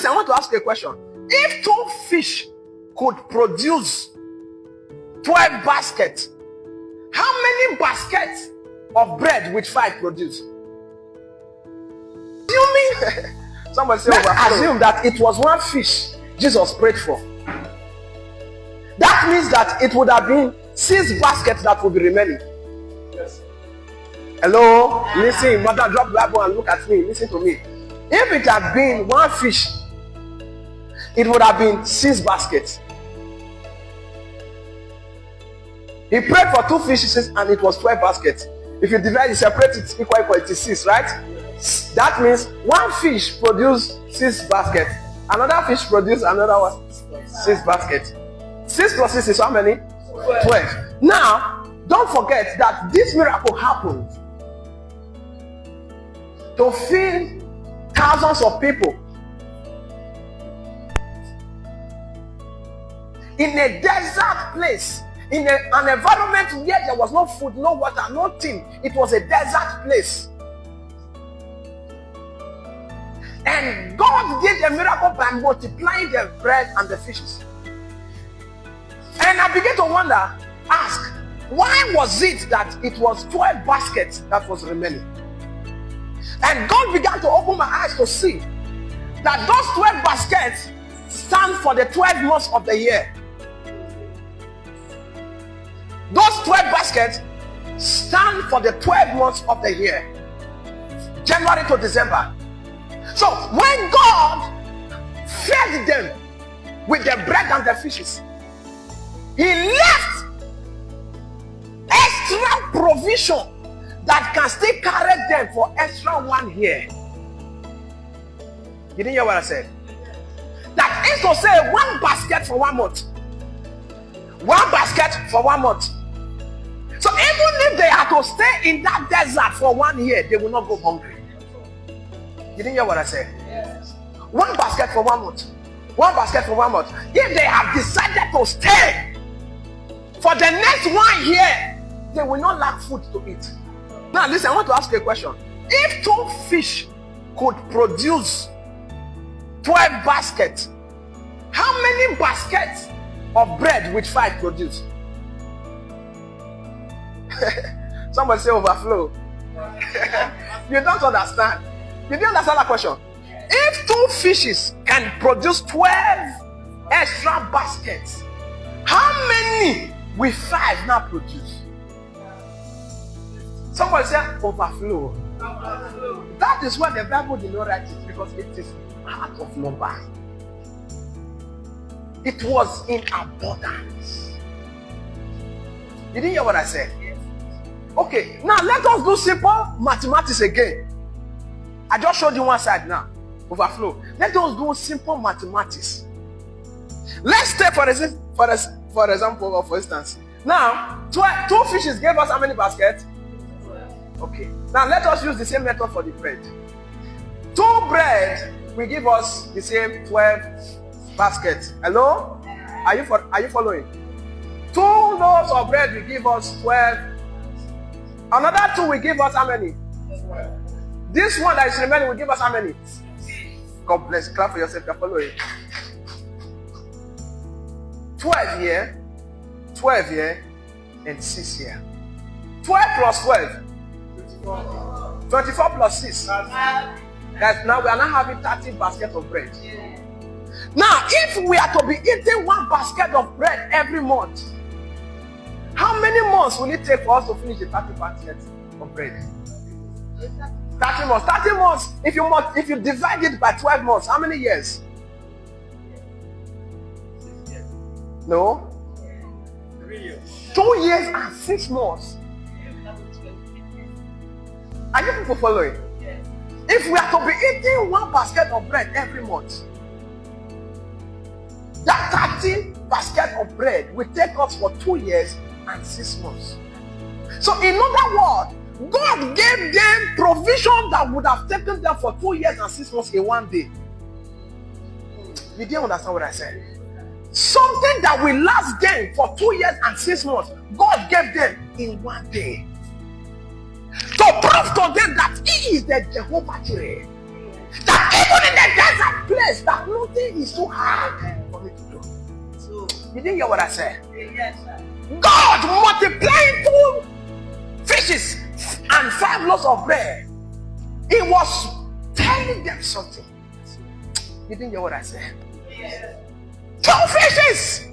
listen, I want to ask you a question. If 2 fish could produce 12 baskets, how many baskets of bread would 5 produce? Assuming, somebody say, assume that it was 1 fish Jesus prayed for. That means that it would have been 6 baskets that would be remaining. Yes. Hello? Listen, mother, drop the Bible and look at me. Listen to me. If it had been 1 fish, it would have been 6 baskets. He prayed for 2 fishes and it was 12 baskets. If you divide it, separate it, equal, it is 6, right? That means 1 fish produced 6 baskets. Another fish produced another one, 6 baskets. 6 plus 6 is how many? 12. Now, don't forget that this miracle happened to feed thousands of people in a desert place, in an environment where there was no food, no water, nothing. It was a desert place. And God did a miracle by multiplying the bread and the fishes. And I began to wonder, ask, why was it that it was 12 baskets that was remaining? And God began to open my eyes to see that those 12 baskets stand for the 12 months of the year. Those 12 baskets stand for the 12 months of the year, January to December. So when God fed them with the bread and the fishes, He left extra provision that can still carry them for extra 1 year. You didn't hear what I said? That is to say 1 basket for 1 month. 1 basket for 1 month. So even if they had to stay in that desert for 1 year, they will not go hungry. You didn't hear what I said? Yes. 1 basket for 1 month. 1 basket for 1 month. If they have decided to stay for the next 1 year, they will not lack food to eat. Now listen, I want to ask you a question. If 2 fish could produce 12 baskets, how many baskets of bread would 5 produce? Somebody say overflow. You don't understand. You didn't understand that question. If 2 fishes can produce 12 extra baskets, how many will 5 now produce? Somebody say overflow. That is why the Bible did not write it, because it is part of number. It was in abundance. You didn't hear what I said? Okay, now let us do simple mathematics again. I just showed you one side now. Overflow. Let us do simple mathematics. Let's take for example, or for instance. Now, 2 fishes gave us how many baskets? Okay. Now let us use the same method for the bread. 2 bread will give us the same 12 baskets. Hello? Are you following? 2 loaves of bread will give us 12. Another 2 will give us how many? 12. This one that is remaining will give us how many? God bless. Clap for yourself. You're following. 12 here, 12 here, and 6 here. 12 plus 12. 24 plus 6. Guys, now we are not having 30 baskets of bread. Now, if we are to be eating 1 basket of bread every month, how many months will it take for us to finish the 30 baskets of bread? 30 months. 30 months. If you divide it by 12 months, how many years? No? 3 years. 2 years and 6 months. Are you people following? Yes. If we are to be eating 1 basket of bread every month, that 30 basket of bread will take us for 2 years and 6 months. So in other words, God gave them provision that would have taken them for 2 years and 6 months in 1 day. You didn't understand what I said? Something that will last them for 2 years and 6 months, God gave them in 1 day. To prove to them that He is the Jehovah Jireh. That even in the there's a place that nothing is too hard for me to do. So, You didn't hear what I said? yes, sir. God multiplying 2 fishes and 5 loaves of bread. He was telling them something. You didn't hear what I said? Yes. 2 fishes